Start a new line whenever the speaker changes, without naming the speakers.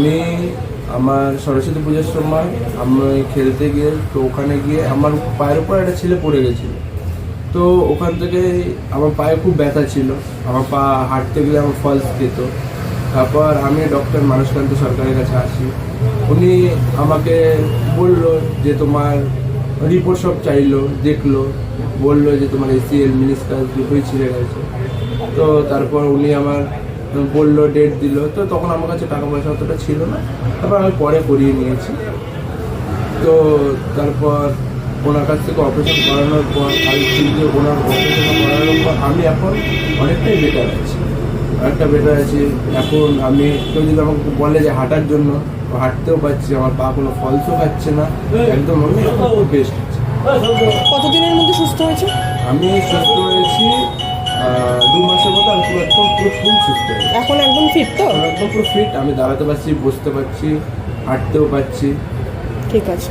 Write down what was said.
আমি আমার সরস্বতী পুজোর সময় আমি খেলতে গিয়ে, তো ওখানে গিয়ে আমার পায়ের উপর একটা ছেলে পড়ে গেছিলো। তো ওখান থেকে আমার পায়ে খুব ব্যথা ছিল, আমার পা হাঁটতে গেলে আমার ফলস খেত। তারপর আমি ডক্টর মানসকান্ত সরকারের কাছে আসি। উনি আমাকে বললো যে তোমার রিপোর্ট সব চাইলো, দেখলো, বললো যে তোমার ACL মিনিসকাস দুটোই ছিঁড়ে গেছে। তো তারপর উনি আমার বললো, ডেট দিল। তো তখন আমার কাছে টাকা পয়সা অতটা ছিল না, তারপর আমি পরে করিয়ে নিয়েছি। তো তারপর ওনার কাছ থেকে অপারেশন করানোর পর আমি কিন্তু ওনার অপারেশন করানোর পর আমি এখন অনেকটাই বেটার আছি, এখন আমি কেউ যদি আমাকে বলে যে হাঁটার জন্য, হাঁটতেও পারছি, আমার পা কোনো ফলসও খাচ্ছে না, একদম আমি এখন খুব বেস্ট আছি।
কতদিনের মধ্যে সুস্থ হয়েছে?
আমি সুস্থ হয়েছি 2 মাসের মতো। আমি একদম পুরো ফুল সুস্থ হয়েছি,
এখন একদম ফিট তো?
একদম পুরো ফিট। আমি দাঁড়াতে পারছি, বসতে পারছি, হাঁটতেও পারছি।
ঠিক আছে।